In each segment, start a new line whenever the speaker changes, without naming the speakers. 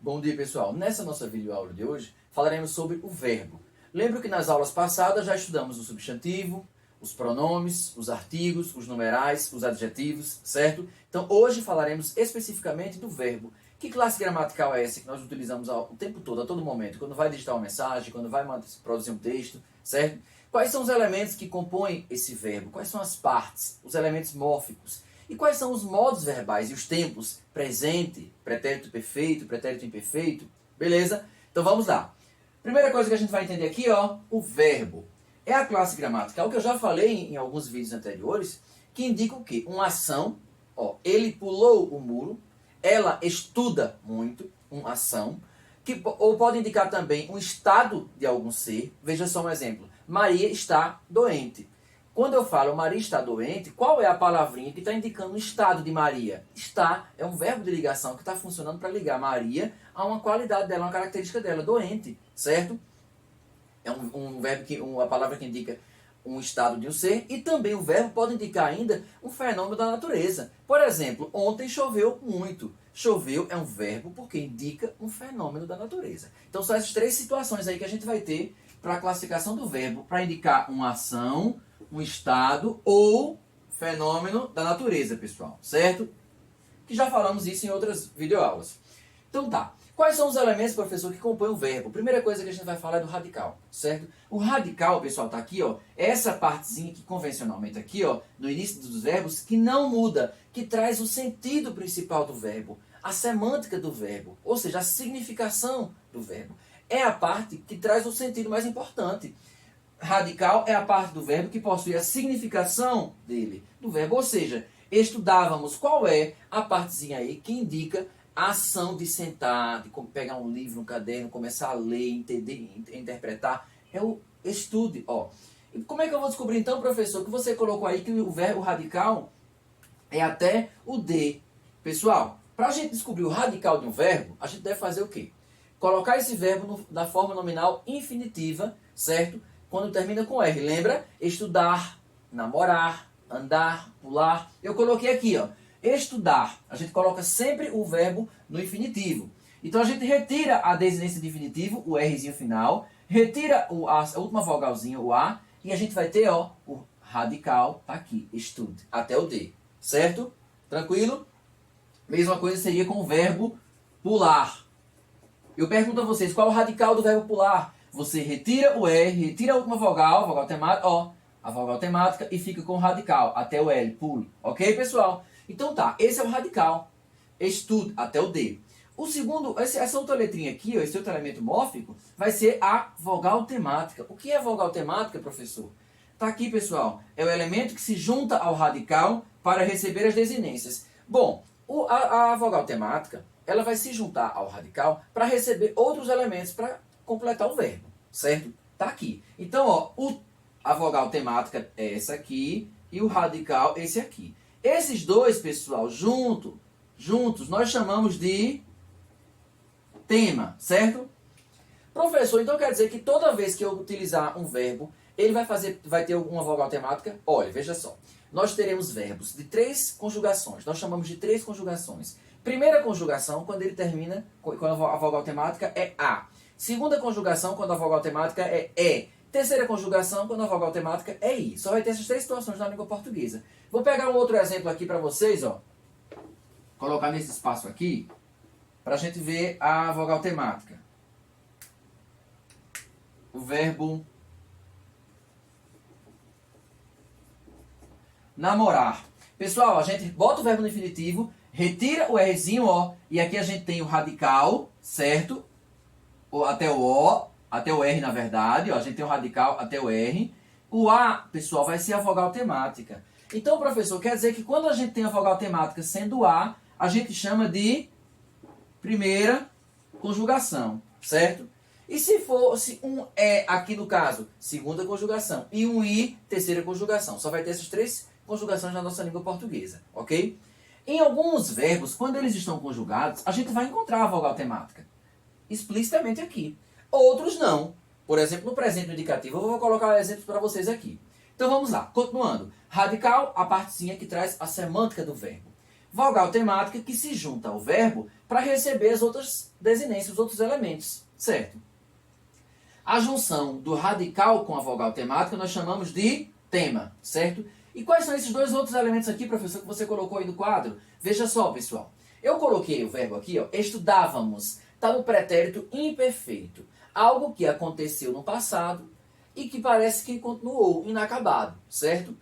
Bom dia, pessoal. Nessa nossa videoaula de hoje, falaremos sobre o verbo. Lembro que nas aulas passadas já estudamos o substantivo, os pronomes, os artigos, os numerais, os adjetivos, certo? Então, hoje falaremos especificamente do verbo. Que classe gramatical é essa que nós utilizamos o tempo todo, a todo momento? Quando vai digitar uma mensagem, quando vai produzir um texto, certo? Quais são os elementos que compõem esse verbo? Quais são as partes, os elementos mórficos? E quais são os modos verbais e os tempos? Presente, pretérito perfeito, pretérito imperfeito. Beleza? Então vamos lá. Primeira coisa que a gente vai entender aqui, ó, o verbo. É a classe gramatical que eu já falei em alguns vídeos anteriores, que indica o quê? Uma ação, ó, ele pulou o muro, ela estuda muito, uma ação, ou pode indicar também um estado de algum ser. Veja só um exemplo. Maria está doente. Quando eu falo Maria está doente, qual é a palavrinha que está indicando o estado de Maria? Está é um verbo de ligação que está funcionando para ligar Maria a uma qualidade dela, uma característica dela, doente, certo? É um verbo uma palavra que indica um estado de um ser, e também o verbo pode indicar ainda um fenômeno da natureza. Por exemplo, ontem choveu muito. Choveu é um verbo porque indica um fenômeno da natureza. Então são essas três situações aí que a gente vai ter para a classificação do verbo, para indicar uma ação, um estado ou fenômeno da natureza, pessoal, certo? Que já falamos isso em outras videoaulas. Então tá. Quais são os elementos, professor, que compõem o verbo? Primeira coisa que a gente vai falar é do radical, certo? O radical, pessoal, tá aqui, ó, essa partezinha que convencionalmente aqui, ó, no início dos verbos, que não muda, que traz o sentido principal do verbo, a semântica do verbo, ou seja, a significação do verbo. É a parte que traz o sentido mais importante. Radical é a parte do verbo que possui a significação dele, do verbo. Ou seja, estudávamos qual é a partezinha aí que indica a ação de sentar, de pegar um livro, um caderno, começar a ler, entender, interpretar. É o estude, ó. E como é que eu vou descobrir então, professor, que você colocou aí que o verbo radical é até o de? Pessoal, para a gente descobrir o radical de um verbo, a gente deve fazer o quê? Colocar esse verbo na forma nominal infinitiva, certo? Quando termina com R. Lembra? Estudar, namorar, andar, pular. Eu coloquei aqui, ó. Estudar. A gente coloca sempre o verbo no infinitivo. Então a gente retira a desinência de infinitivo, o Rzinho final, retira a última vogalzinha, o A, e a gente vai ter, ó, o radical, tá aqui, estude, até o D. Certo? Tranquilo? Mesma coisa seria com o verbo pular. Eu pergunto a vocês, qual é o radical do verbo pular? Você retira o R, retira a última vogal temática, ó, a vogal temática e fica com o radical, até o L, pulo. Ok, pessoal? Então tá, esse é o radical. Estude, até o D. O segundo, essa outra letrinha aqui, ó, esse outro elemento mórfico, vai ser a vogal temática. O que é vogal temática, professor? Tá aqui, pessoal. É o elemento que se junta ao radical para receber as desinências. Bom, a vogal temática, ela vai se juntar ao radical para receber outros elementos para completar o verbo, certo? Tá aqui. Então, ó, a vogal temática é essa aqui e o radical esse aqui. Esses dois, pessoal, juntos, nós chamamos de tema, certo? Professor, então quer dizer que toda vez que eu utilizar um verbo, ele vai ter alguma vogal temática? Olha, veja só. Nós teremos verbos de 3 conjugações. Nós chamamos de 3 conjugações. Primeira conjugação, quando ele termina, quando a vogal temática é A. Segunda conjugação, quando a vogal temática é E. Terceira conjugação, quando a vogal temática é I. Só vai ter essas 3 situações na língua portuguesa. Vou pegar um outro exemplo aqui para vocês, ó. Colocar nesse espaço aqui, para a gente ver a vogal temática. O verbo namorar. Pessoal, a gente bota o verbo no infinitivo, retira o Rzinho, ó, e aqui a gente tem o radical, certo? Até o O, até o R, na verdade, ó, a gente tem o radical até o R. O A, pessoal, vai ser a vogal temática. Então, professor, quer dizer que quando a gente tem a vogal temática sendo A, a gente chama de primeira conjugação, certo? E se fosse um E aqui no caso, segunda conjugação, e um I, terceira conjugação. Só vai ter essas 3 conjugações na nossa língua portuguesa, ok? Em alguns verbos, quando eles estão conjugados, a gente vai encontrar a vogal temática explicitamente aqui. Outros não. Por exemplo, no presente indicativo, eu vou colocar exemplos para vocês aqui. Então vamos lá, continuando. Radical, a partezinha que traz a semântica do verbo. vogal temática que se junta ao verbo para receber as outras desinências, os outros elementos, certo? A junção do radical com a vogal temática nós chamamos de tema, certo? E quais são esses dois outros elementos aqui, professor, que você colocou aí no quadro? Veja só, pessoal. Eu coloquei o verbo aqui, ó, estudávamos. Está no pretérito imperfeito. Algo que aconteceu no passado e que parece que continuou inacabado, certo?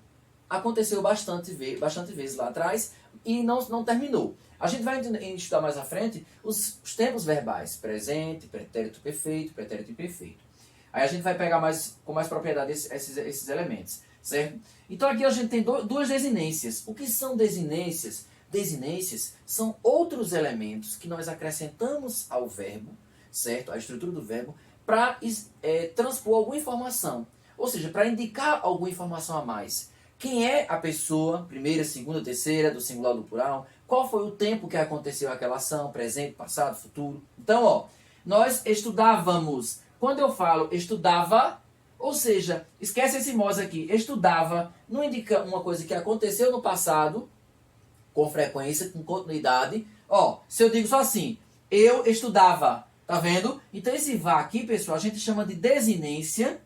Aconteceu bastante vezes lá atrás e não terminou. A gente vai estudar mais à frente os tempos verbais. Presente, pretérito perfeito, pretérito imperfeito. Aí a gente vai pegar com mais propriedade esses elementos, certo? Então aqui a gente tem duas desinências. O que são desinências? Desinências são outros elementos que nós acrescentamos ao verbo, certo? A estrutura do verbo, para transpor alguma informação. Ou seja, para indicar alguma informação a mais. Quem é a pessoa, primeira, segunda, terceira, do singular, do plural? Qual foi o tempo que aconteceu aquela ação, presente, passado, futuro? Então, ó, nós estudávamos. Quando eu falo estudava, ou seja, esquece esse mos aqui, estudava, não indica uma coisa que aconteceu no passado, com frequência, com continuidade. Ó, se eu digo só assim, eu estudava, tá vendo? Então esse vá aqui, pessoal, a gente chama de desinência,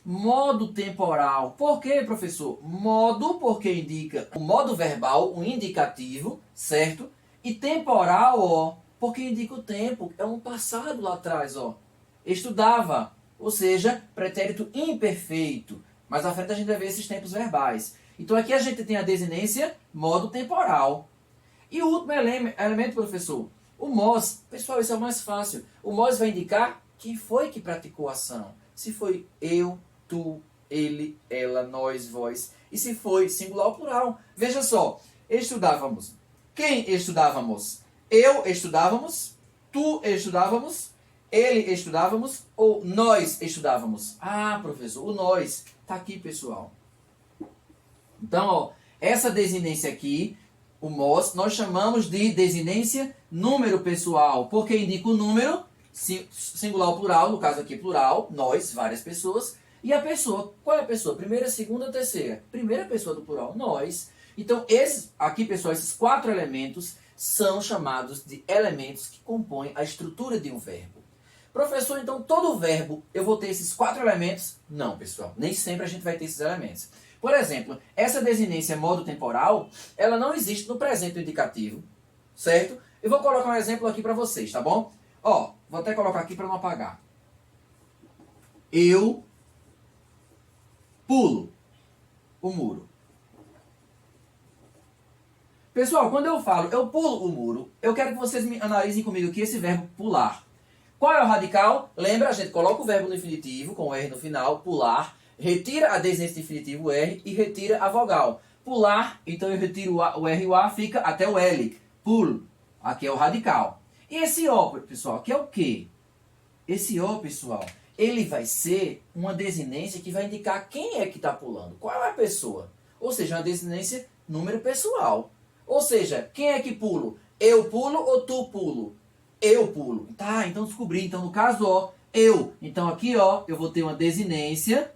modo temporal. Por quê, professor? Modo, porque indica o modo verbal, o indicativo, certo? E temporal, ó, porque indica o tempo, é um passado lá atrás, ó. Estudava, ou seja, pretérito imperfeito. Mais à frente a gente vai ver esses tempos verbais. Então aqui a gente tem a desinência modo temporal. E o último elemento, professor, o mos. Pessoal, isso é o mais fácil. O mos vai indicar quem foi que praticou a ação. Se foi eu, tu, ele, ela, nós, vós. E se foi singular ou plural. Veja só, estudávamos. Quem estudávamos? Eu estudávamos, tu estudávamos, ele estudávamos ou nós estudávamos? Ah, professor, o nós está aqui, pessoal. Então, ó, essa desinência aqui, o mos, nós chamamos de desinência número pessoal, porque indica o número, singular ou plural, no caso aqui plural, nós, várias pessoas, e a pessoa, qual é a pessoa? Primeira, segunda, terceira? Primeira pessoa do plural, nós. Então, aqui, pessoal, esses 4 elementos são chamados de elementos que compõem a estrutura de um verbo. Professor, então todo verbo eu vou ter esses 4 elementos? Não, pessoal, nem sempre a gente vai ter esses elementos. Por exemplo, essa desinência modo temporal, ela não existe no presente indicativo, certo? Eu vou colocar um exemplo aqui para vocês, tá bom? Ó, vou até colocar aqui para não apagar. Eu pulo o muro. Pessoal, quando eu falo eu pulo o muro, eu quero que vocês me analisem comigo aqui esse verbo pular. Qual é o radical? Lembra, a gente coloca o verbo no infinitivo, com o R no final, pular, retira a desinência de infinitivo R e retira a vogal. Pular, então eu retiro o R e o A, fica até o L. Pulo. Aqui é o radical. E esse O, pessoal, que é o quê? Esse O, pessoal, ele vai ser uma desinência que vai indicar quem é que está pulando. Qual é a pessoa? Ou seja, uma desinência número pessoal. Ou seja, quem é que pulo? Eu pulo ou tu pulo? Eu pulo. Tá, então descobri. Então, no caso, ó, eu. Então, aqui, ó, eu vou ter uma desinência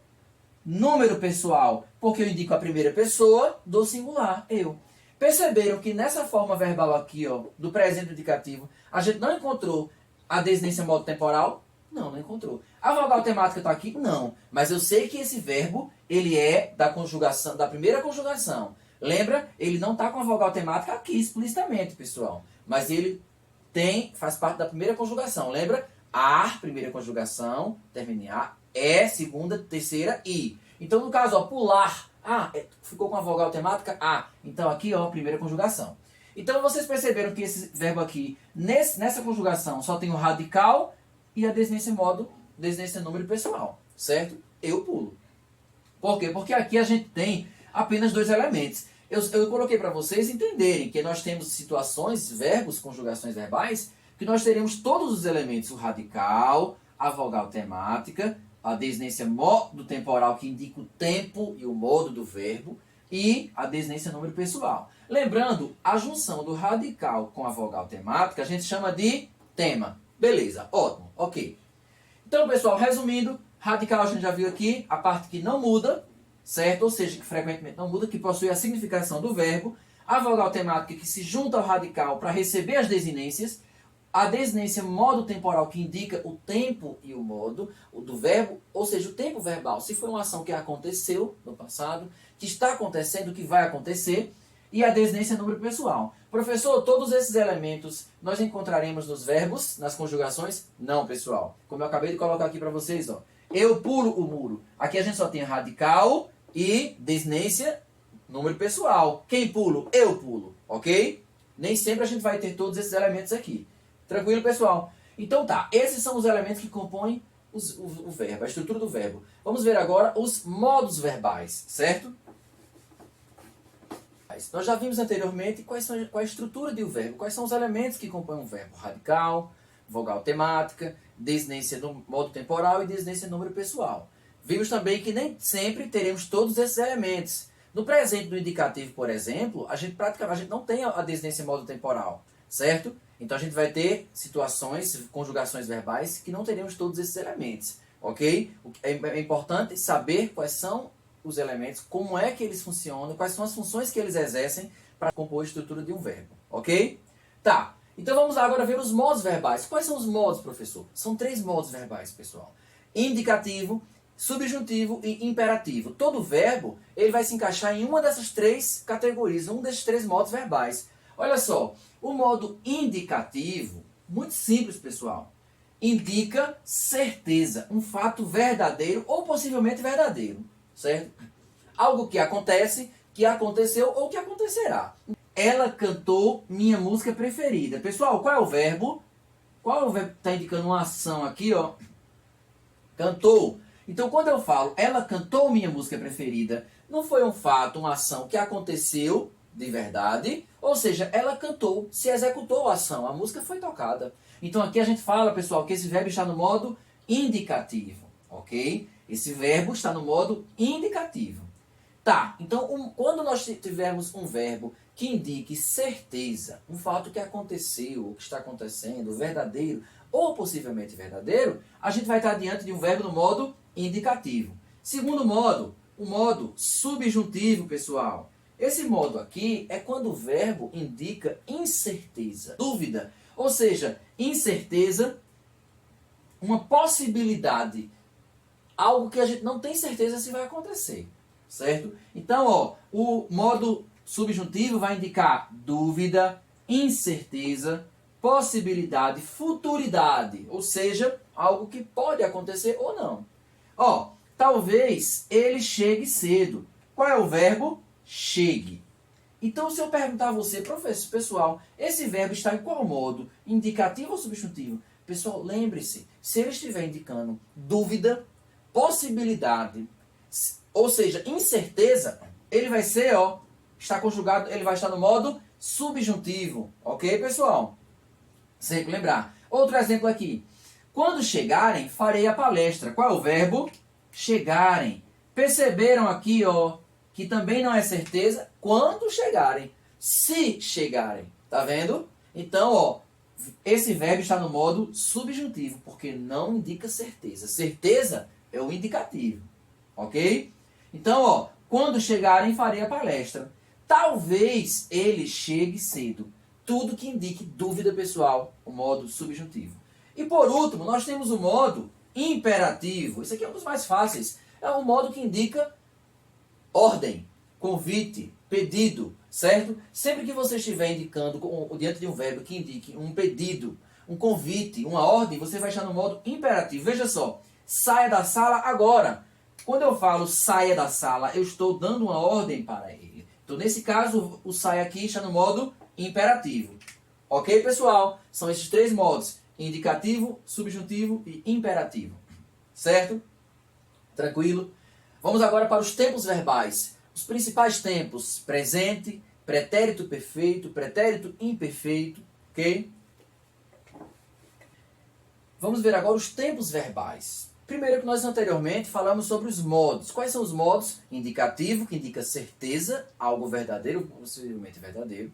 número pessoal, porque eu indico a primeira pessoa do singular, eu. Perceberam que nessa forma verbal aqui, ó, do presente indicativo, a gente não encontrou a desinência modo temporal? Não encontrou. A vogal temática está aqui? Não. Mas eu sei que esse verbo, ele é da conjugação, da primeira conjugação. Lembra? Ele não está com a vogal temática aqui explicitamente, pessoal. Mas ele faz parte da primeira conjugação. Lembra? A, primeira conjugação, termina em A. É, segunda, terceira, I. Então, no caso, ó, pular. Ficou com a vogal temática? A. Então, aqui, ó, primeira conjugação. Então, vocês perceberam que esse verbo aqui, nessa conjugação, só tem o radical e a desinência número pessoal. Certo? Eu pulo. Por quê? Porque aqui a gente tem apenas 2 elementos. Eu coloquei para vocês entenderem que nós temos situações, verbos, conjugações verbais, que nós teremos todos os elementos, o radical, a vogal temática, a desinência modo temporal, que indica o tempo e o modo do verbo, e a desinência número pessoal. Lembrando, a junção do radical com a vogal temática, a gente chama de tema. Beleza, ótimo, ok. Então, pessoal, resumindo, radical a gente já viu aqui, a parte que não muda, certo? Ou seja, que frequentemente não muda, que possui a significação do verbo. a vogal temática que se junta ao radical para receber as desinências, a desinência modo temporal que indica o tempo e o modo do verbo, ou seja, o tempo verbal, se foi uma ação que aconteceu no passado, que está acontecendo, que vai acontecer, e a desinência número pessoal. Professor, todos esses elementos nós encontraremos nos verbos, nas conjugações? Não, pessoal. Como eu acabei de colocar aqui para vocês, ó. Eu pulo o muro. Aqui a gente só tem radical e desinência número pessoal. Quem pulo? Eu pulo, ok? Nem sempre a gente vai ter todos esses elementos aqui. Tranquilo, pessoal? Então tá, esses são os elementos que compõem o verbo, a estrutura do verbo. Vamos ver agora os modos verbais, certo? Nós já vimos anteriormente qual é a estrutura de um verbo, quais são os elementos que compõem um verbo. Radical, vogal temática, desinência no modo temporal e desinência no número pessoal. Vimos também que nem sempre teremos todos esses elementos. No presente, no indicativo, por exemplo, a gente praticamente não tem a desinência em modo temporal, certo? Então a gente vai ter situações, conjugações verbais que não teremos todos esses elementos, ok? É importante saber quais são os elementos, como é que eles funcionam, quais são as funções que eles exercem para compor a estrutura de um verbo, ok? Tá, então vamos agora ver os modos verbais. Quais são os modos, professor? São 3 modos verbais, pessoal. Indicativo, subjuntivo e imperativo. Todo verbo ele vai se encaixar em uma dessas 3 categorias, um desses 3 modos verbais. Olha só, o modo indicativo, muito simples, pessoal, indica certeza, um fato verdadeiro ou possivelmente verdadeiro, certo? Algo que acontece, que aconteceu ou que acontecerá. Ela cantou minha música preferida. Pessoal, qual é o verbo? Qual é o verbo que está indicando uma ação aqui, ó? Cantou. Então, quando eu falo, ela cantou minha música preferida, não foi um fato, uma ação que aconteceu de verdade, ou seja, ela cantou, se executou a ação, a música foi tocada. Então aqui a gente fala, pessoal, que esse verbo está no modo indicativo, ok? Esse verbo está no modo indicativo. Tá, então quando nós tivermos um verbo que indique certeza, um fato que aconteceu, ou que está acontecendo, verdadeiro ou possivelmente verdadeiro, a gente vai estar diante de um verbo no modo indicativo. Segundo modo, o modo subjuntivo, pessoal. Esse modo aqui é quando o verbo indica incerteza, dúvida. Ou seja, incerteza, uma possibilidade, algo que a gente não tem certeza se vai acontecer, certo? Então, ó, o modo subjuntivo vai indicar dúvida, incerteza, possibilidade, futuridade, ou seja, algo que pode acontecer ou não. Ó, talvez ele chegue cedo. Qual é o verbo? Chegue. Então, se eu perguntar a você, professor, pessoal, esse verbo está em qual modo? Indicativo ou subjuntivo? Pessoal, lembre-se, se ele estiver indicando dúvida, possibilidade, ou seja, incerteza, ele vai ser, ó, está conjugado, ele vai estar no modo subjuntivo. Ok, pessoal? Sempre lembrar. Outro exemplo aqui. Quando chegarem, farei a palestra. Qual é o verbo? Chegarem. Perceberam aqui, ó, que também não é certeza quando chegarem. Se chegarem. Tá vendo? Então, ó, esse verbo está no modo subjuntivo, porque não indica certeza. Certeza é o indicativo. Ok? Então, ó, quando chegarem, farei a palestra. Talvez ele chegue cedo. Tudo que indique dúvida, pessoal, o modo subjuntivo. E por último, nós temos o modo imperativo. Esse aqui é um dos mais fáceis. É um modo que indica ordem, convite, pedido, certo? Sempre que você estiver indicando diante de um verbo que indique um pedido, um convite, uma ordem, você vai estar no modo imperativo. Veja só, saia da sala agora. Quando eu falo saia da sala, eu estou dando uma ordem para ele. Então, nesse caso, o saia aqui está no modo imperativo. Ok, pessoal? São esses 3 modos: indicativo, subjuntivo e imperativo. Certo? Tranquilo? Vamos agora para os tempos verbais. Os principais tempos: presente, pretérito perfeito, pretérito imperfeito. Ok? Vamos ver agora os tempos verbais. Primeiro que nós anteriormente falamos sobre os modos. Quais são os modos? Indicativo, que indica certeza, algo verdadeiro, possivelmente verdadeiro.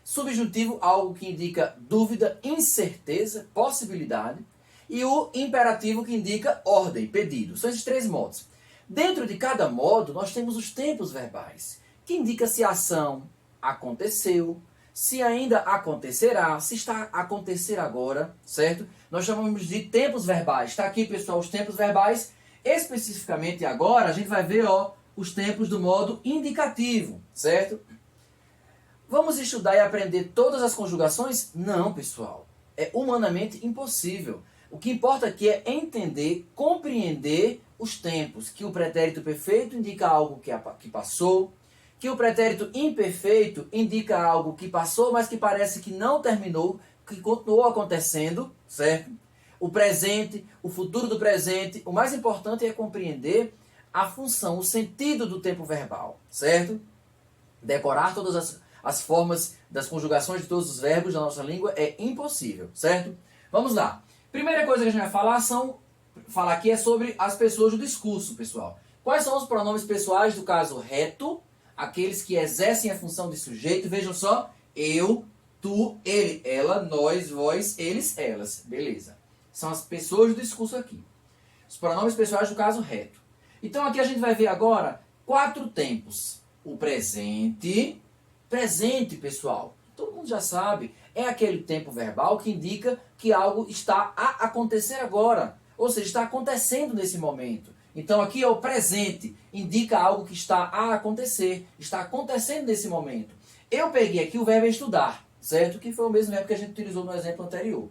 Subjuntivo, algo que indica dúvida, incerteza, possibilidade. E o imperativo, que indica ordem, pedido. São esses 3 modos. Dentro de cada modo, nós temos os tempos verbais, que indica se a ação aconteceu, se ainda acontecerá, se está a acontecer agora, certo? Nós chamamos de tempos verbais. Está aqui, pessoal, os tempos verbais. Especificamente agora, a gente vai ver, ó, os tempos do modo indicativo, certo? Vamos estudar e aprender todas as conjugações? Não, pessoal. É humanamente impossível. O que importa aqui é entender, compreender os tempos. Que o pretérito perfeito indica algo que passou, que o pretérito imperfeito indica algo que passou, mas que parece que não terminou, que continuou acontecendo, certo? O presente, o futuro do presente. O mais importante é compreender a função, o sentido do tempo verbal, certo? Decorar todas as formas das conjugações de todos os verbos da nossa língua é impossível, certo? Vamos lá. Primeira coisa que a gente vai falar aqui é sobre as pessoas do discurso, pessoal. Quais são os pronomes pessoais do caso reto? Aqueles que exercem a função de sujeito. Vejam só, eu, tu, ele, ela, nós, vós, eles, elas. Beleza. São as pessoas do discurso aqui. Os pronomes pessoais do caso reto. Então aqui a gente vai ver agora 4 tempos. O presente. Presente, pessoal, todo mundo já sabe, é aquele tempo verbal que indica que algo está a acontecer agora. Ou seja, está acontecendo nesse momento. Então aqui é o presente, indica algo que está a acontecer, está acontecendo nesse momento. Eu peguei aqui o verbo estudar, certo? Que foi o mesmo verbo que a gente utilizou no exemplo anterior.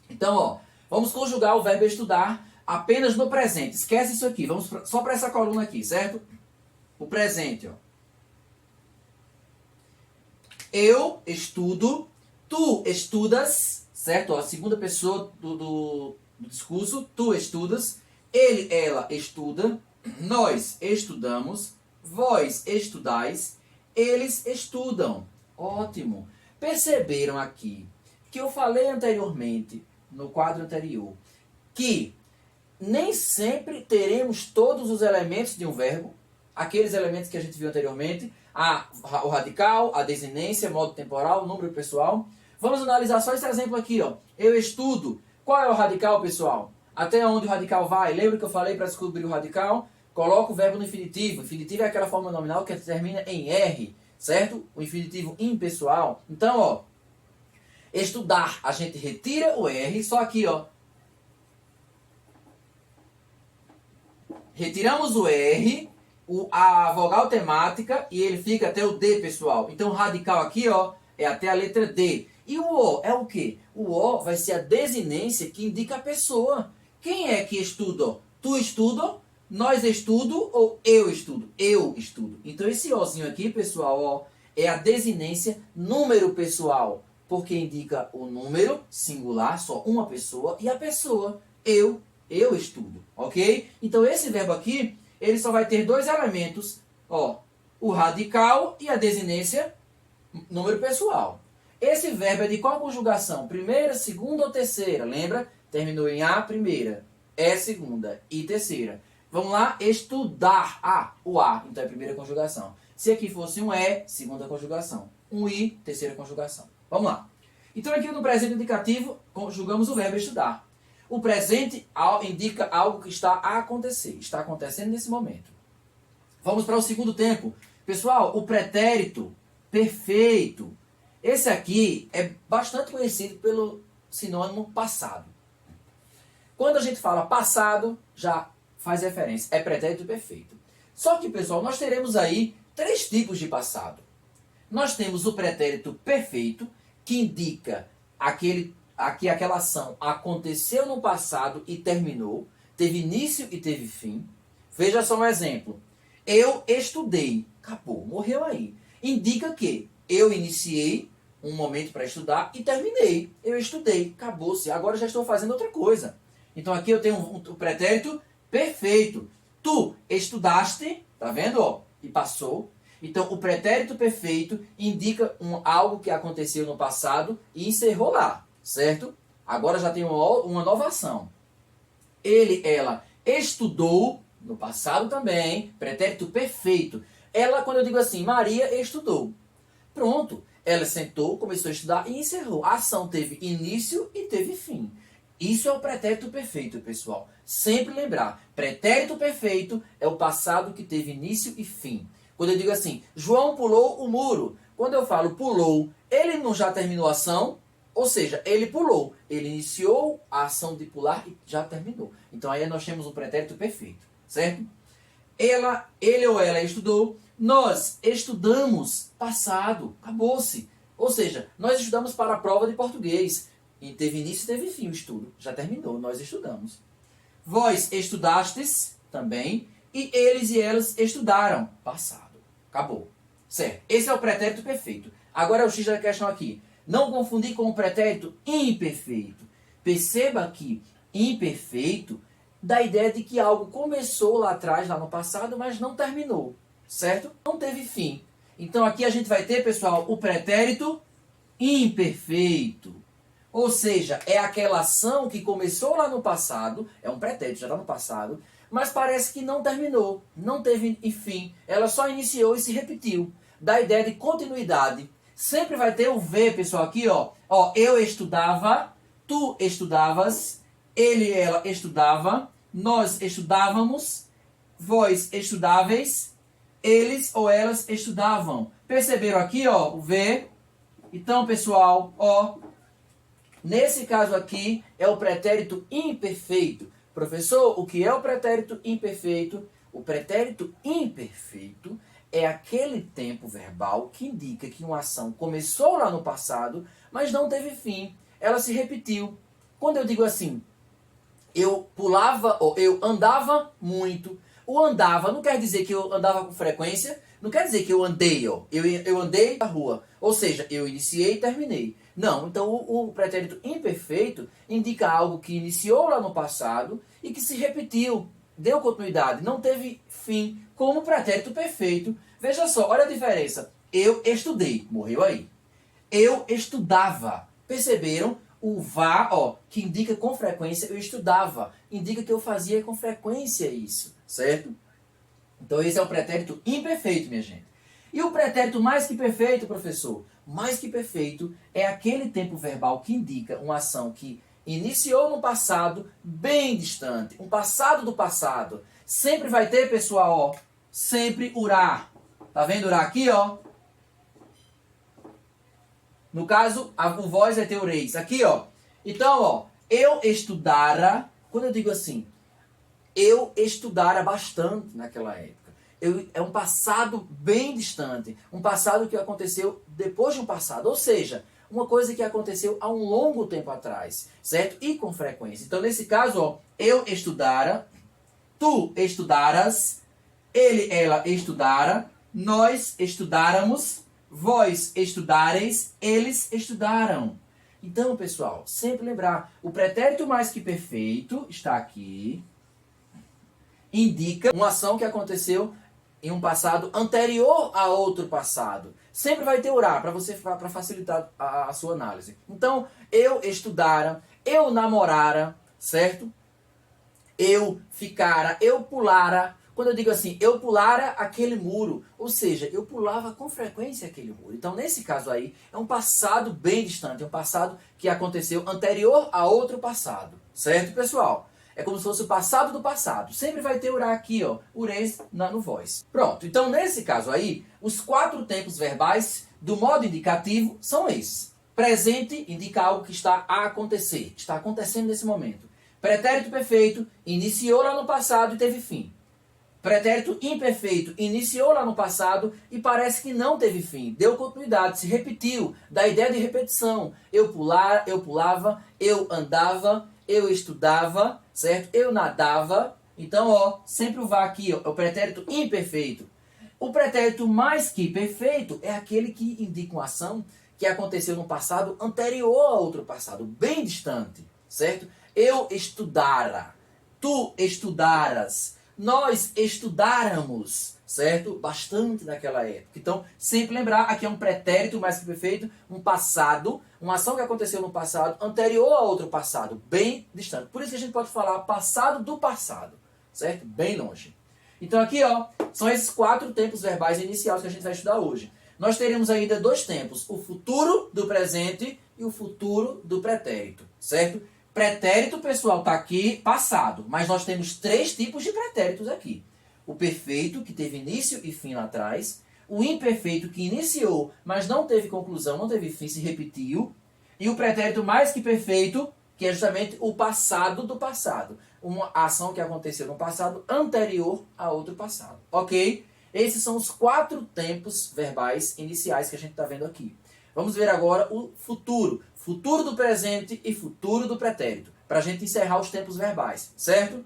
Então, ó, vamos conjugar o verbo estudar apenas no presente. Esquece isso aqui, vamos só para essa coluna aqui, certo? O presente, ó. Eu estudo, tu estudas, certo? Ó, a segunda pessoa do discurso, tu estudas, ele, ela estuda, nós estudamos, vós estudais, eles estudam. Ótimo. Perceberam aqui que eu falei anteriormente, no quadro anterior, que nem sempre teremos todos os elementos de um verbo, aqueles elementos que a gente viu anteriormente, o radical, a desinência, modo temporal, número pessoal. Vamos analisar só esse exemplo aqui, ó. Eu estudo. Qual é o radical, pessoal? Até onde o radical vai? Lembra que eu falei para descobrir o radical? Coloca o verbo no infinitivo. O infinitivo é aquela forma nominal que termina em R, certo? O infinitivo impessoal. Então, ó, estudar, a gente retira o R, só aqui, ó. Retiramos o R, a vogal temática, e ele fica até o D, pessoal. Então, o radical aqui, ó, é até a letra D. E o O é o quê? O O vai ser a desinência que indica a pessoa. Quem é que estuda? Tu estuda, nós estudo ou eu estudo? Eu estudo. Então, esse Ozinho aqui, pessoal, ó, é a desinência número pessoal, porque indica o número singular, só uma pessoa, e a pessoa, eu estudo, ok? Então, esse verbo aqui, ele só vai ter 2 elementos, ó, o radical e a desinência número pessoal. Esse verbo é de qual conjugação? Primeira, segunda ou terceira? Lembra? Terminou em A, primeira. É, segunda. E terceira. Vamos lá? Estudar. O A. Então é a primeira conjugação. Se aqui fosse um E, segunda conjugação. Um I, terceira conjugação. Vamos lá. Então aqui no presente indicativo, conjugamos o verbo estudar. O presente indica algo que está a acontecer. Está acontecendo nesse momento. Vamos para o segundo tempo. Pessoal, o pretérito perfeito. Esse aqui é bastante conhecido pelo sinônimo passado. Quando a gente fala passado, já faz referência. É pretérito perfeito. Só que, pessoal, nós teremos aí 3 tipos de passado. Nós temos o pretérito perfeito, que indica que aquela ação aconteceu no passado e terminou, teve início e teve fim. Veja só um exemplo. Eu estudei. Acabou, morreu aí. Indica que eu iniciei um momento para estudar e terminei. Eu estudei, acabou-se. Agora já estou fazendo outra coisa. Então aqui eu tenho um pretérito perfeito. Tu estudaste, tá vendo? Ó, e passou. Então o pretérito perfeito indica algo que aconteceu no passado e encerrou lá, certo? Agora já tem uma nova ação. Ele, ela estudou, no passado também, pretérito perfeito. Ela, quando eu digo assim, Maria estudou. Pronto. Ela sentou, começou a estudar e encerrou. A ação teve início e teve fim. Isso é o pretérito perfeito, pessoal. Sempre lembrar, pretérito perfeito é o passado que teve início e fim. Quando eu digo assim, João pulou o muro. Quando eu falo pulou, ele não já terminou a ação? Ou seja, ele pulou. Ele iniciou a ação de pular e já terminou. Então aí nós temos um pretérito perfeito, certo? Ele ou ela estudou. Nós estudamos passado. Acabou-se. Ou seja, nós estudamos para a prova de português. E teve início e teve fim o estudo. Já terminou, nós estudamos. Vós estudastes também. E eles e elas estudaram. Passado. Acabou. Certo. Esse é o pretérito perfeito. Agora é o X da questão aqui. Não confundir com o pretérito imperfeito. Perceba que imperfeito dá a ideia de que algo começou lá atrás, lá no passado, mas não terminou. Certo? Não teve fim. Então aqui a gente vai ter, pessoal, o pretérito imperfeito. Ou seja, é aquela ação que começou lá no passado, é um pretérito, já está no passado, mas parece que não terminou, não teve fim. Ela só iniciou e se repetiu. Dá a ideia de continuidade. Sempre vai ter o V, pessoal, aqui, ó. Eu estudava, tu estudavas, ele e ela estudava, nós estudávamos, vós estudáveis, eles ou elas estudavam. Perceberam aqui, ó, o V? Então, pessoal, ó, nesse caso aqui é o pretérito imperfeito. Professor, o que é o pretérito imperfeito? O pretérito imperfeito é aquele tempo verbal que indica que uma ação começou lá no passado, mas não teve fim. Ela se repetiu. Quando eu digo assim, eu pulava ou eu andava muito, o andava não quer dizer que eu andava com frequência, não quer dizer que eu andei, ó. Eu andei na rua. Ou seja, eu iniciei e terminei. Não, então o pretérito imperfeito indica algo que iniciou lá no passado e que se repetiu, deu continuidade, não teve fim, como o pretérito perfeito. Veja só, olha a diferença. Eu estudei, morreu aí. Eu estudava. Perceberam? O vá, ó, que indica com frequência, eu estudava. Indica que eu fazia com frequência isso, certo? Então esse é o pretérito imperfeito, minha gente. E o pretérito mais que perfeito, professor? Mais que perfeito é aquele tempo verbal que indica uma ação que iniciou no passado bem distante. Um passado do passado. Sempre vai ter, pessoal, ó, sempre urá. Tá vendo urá aqui, ó? No caso, o voz vai ter ureis. Aqui, ó. Então, ó, eu estudara, quando eu digo assim, eu estudara bastante naquela época. É um passado bem distante. Um passado que aconteceu depois de um passado. Ou seja, uma coisa que aconteceu há um longo tempo atrás. Certo? E com frequência. Então, nesse caso, ó, eu estudara, tu estudaras, ele, ela estudara, nós estudáramos, vós estudareis, eles estudaram. Então, pessoal, sempre lembrar, o pretérito mais que perfeito está aqui, indica uma ação que aconteceu em um passado anterior a outro passado. Sempre vai ter urá para facilitar a sua análise. Então, eu estudara, eu namorara, certo? Eu ficara, eu pulara. Quando eu digo assim, eu pulara aquele muro, ou seja, eu pulava com frequência aquele muro. Então, nesse caso aí, é um passado bem distante, é um passado que aconteceu anterior a outro passado. Certo, pessoal? É como se fosse o passado do passado. Sempre vai ter urá aqui, ó, urês no voz. Pronto, então nesse caso aí, os 4 tempos verbais do modo indicativo são esses. Presente indica algo que está a acontecer, está acontecendo nesse momento. Pretérito perfeito iniciou lá no passado e teve fim. Pretérito imperfeito iniciou lá no passado e parece que não teve fim. Deu continuidade, se repetiu. Da ideia de repetição. Eu pulava, eu andava, eu estudava, certo? Eu nadava. Então, ó, sempre o vá aqui, ó, é o pretérito imperfeito. O pretérito mais que perfeito é aquele que indica uma ação que aconteceu no passado anterior a outro passado, bem distante, certo? Eu estudara, tu estudaras, nós estudáramos, certo? Bastante naquela época. Então, sempre lembrar, aqui é um pretérito mais que perfeito, um passado, uma ação que aconteceu no passado, anterior a outro passado, bem distante. Por isso que a gente pode falar passado do passado, certo? Bem longe. Então aqui, ó, são esses 4 tempos verbais iniciais que a gente vai estudar hoje. Nós teremos ainda 2 tempos, o futuro do presente e o futuro do pretérito, certo? Pretérito, pessoal, está aqui, passado. Mas nós temos 3 tipos de pretéritos aqui. O perfeito, que teve início e fim lá atrás. o imperfeito que iniciou, mas não teve conclusão, não teve fim, se repetiu, e o pretérito mais que perfeito, que é justamente o passado do passado. Uma ação que aconteceu no passado anterior a outro passado. Ok? Esses são os 4 tempos verbais iniciais que a gente está vendo aqui. Vamos ver agora o futuro. Futuro do presente e futuro do pretérito. Para a gente encerrar os tempos verbais. Certo?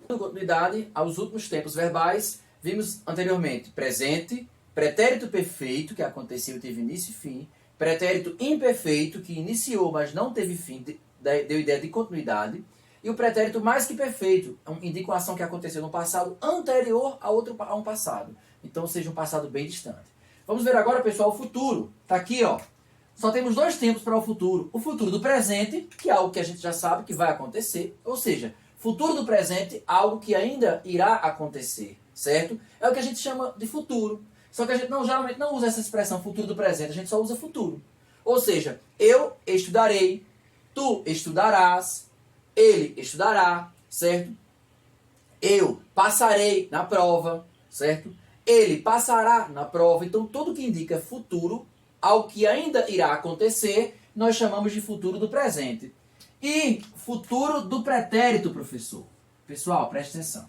Dando continuidade aos últimos tempos verbais, vimos anteriormente presente, pretérito perfeito, que aconteceu e teve início e fim, pretérito imperfeito, que iniciou, mas não teve fim, deu ideia de continuidade, e o pretérito mais que perfeito, indica uma ação que aconteceu no passado anterior a um passado. Então, seja um passado bem distante. Vamos ver agora, pessoal, o futuro. Está aqui, ó. Só temos 2 tempos para o futuro. O futuro do presente, que é algo que a gente já sabe que vai acontecer, ou seja, futuro do presente, algo que ainda irá acontecer, certo? É o que a gente chama de futuro. Só que a gente geralmente não usa essa expressão futuro do presente, a gente só usa futuro. Ou seja, eu estudarei, tu estudarás, ele estudará, certo? Eu passarei na prova, certo? Ele passará na prova. Então, tudo que indica futuro, algo que ainda irá acontecer, nós chamamos de futuro do presente. E futuro do pretérito, professor. Pessoal, preste atenção.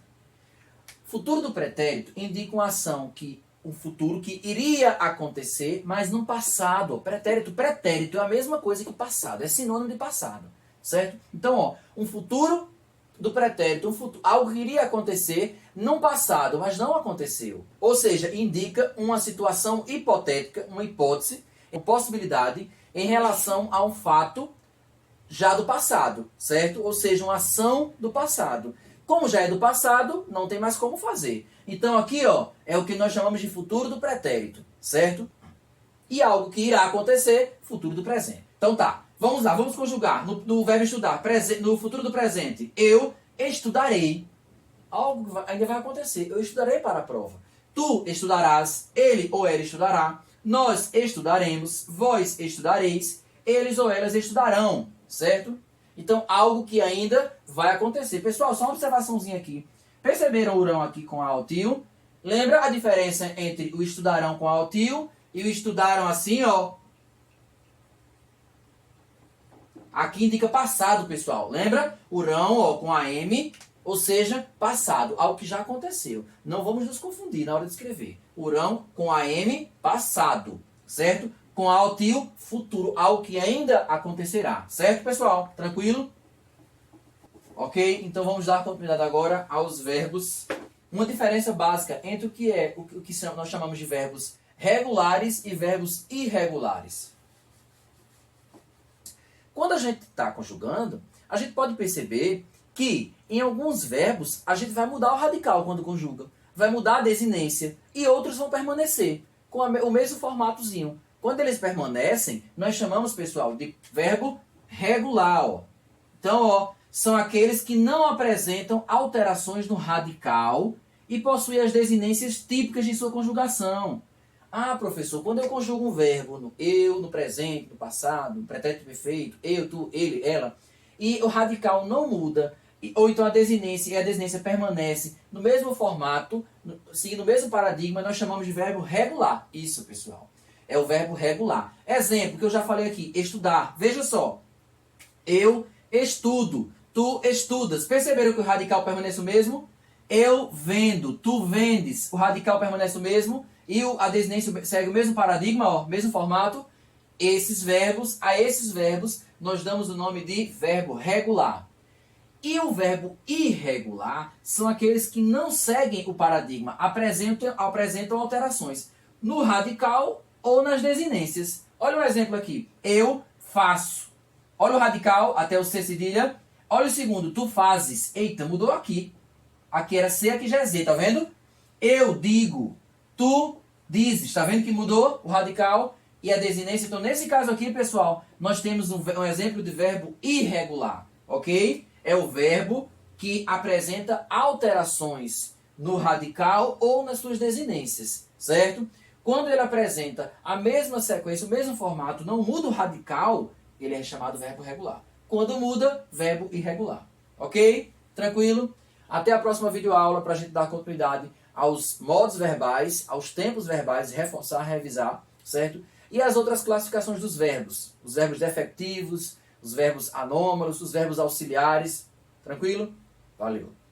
Futuro do pretérito indica uma ação um futuro que iria acontecer, mas no passado. Pretérito é a mesma coisa que passado, é sinônimo de passado, certo? Então, ó, um futuro do pretérito, algo que iria acontecer no passado, mas não aconteceu. Ou seja, indica uma situação hipotética, uma hipótese, uma possibilidade em relação a um fato já do passado, certo? Ou seja, uma ação do passado. Como já é do passado, não tem mais como fazer. Então aqui, ó, é o que nós chamamos de futuro do pretérito, certo? E algo que irá acontecer, futuro do presente. Então tá, vamos lá, vamos conjugar no verbo estudar, no futuro do presente. Eu estudarei, algo que ainda vai acontecer, eu estudarei para a prova. Tu estudarás, ele ou ela estudará, nós estudaremos, vós estudareis, eles ou elas estudarão, certo? Então, algo que ainda vai acontecer. Pessoal, só uma observaçãozinha aqui. Perceberam o urão aqui com altil? Lembra a diferença entre o estudarão com altil e o estudaram assim, ó? Aqui indica passado, pessoal. Lembra? Urão, ó, com AM, ou seja, passado. Algo que já aconteceu. Não vamos nos confundir na hora de escrever. Urão com AM, passado. Certo? Com altil, futuro, algo que ainda acontecerá. Certo, pessoal? Tranquilo? Ok? Então vamos dar continuidade agora aos verbos. Uma diferença básica entre o que nós chamamos de verbos regulares e verbos irregulares. Quando a gente está conjugando, a gente pode perceber que em alguns verbos a gente vai mudar o radical quando conjuga. Vai mudar a desinência e outros vão permanecer com o mesmo formatozinho. Quando eles permanecem, nós chamamos, pessoal, de verbo regular. Ó. Então, ó, são aqueles que não apresentam alterações no radical e possuem as desinências típicas de sua conjugação. Ah, professor, quando eu conjugo um verbo no eu, no presente, no passado, no pretérito perfeito, eu, tu, ele, ela, e o radical não muda, ou então a desinência permanece no mesmo formato, seguindo o mesmo paradigma, nós chamamos de verbo regular. Isso, pessoal. É o verbo regular. Exemplo que eu já falei aqui, estudar. Veja só. Eu estudo. Tu estudas. Perceberam que o radical permanece o mesmo? Eu vendo. Tu vendes. O radical permanece o mesmo. E a desinência segue o mesmo paradigma, ó, mesmo formato. A esses verbos, nós damos o nome de verbo regular. E o verbo irregular são aqueles que não seguem o paradigma, apresentam alterações no radical ou nas desinências. Olha um exemplo aqui. Eu faço. Olha o radical até o C cedilha. Olha o segundo. Tu fazes. Eita, mudou aqui. Aqui era C, aqui já é Z, tá vendo? Eu digo. Tu dizes. Tá vendo que mudou o radical e a desinência? Então, nesse caso aqui, pessoal, nós temos um exemplo de verbo irregular. Ok? É o verbo que apresenta alterações no radical ou nas suas desinências. Certo? Quando ele apresenta a mesma sequência, o mesmo formato, não muda o radical, ele é chamado verbo regular. Quando muda, verbo irregular. Ok? Tranquilo? Até a próxima videoaula para a gente dar continuidade aos modos verbais, aos tempos verbais, reforçar, revisar, certo? E as outras classificações dos verbos. Os verbos defectivos, os verbos anômalos, os verbos auxiliares. Tranquilo? Valeu!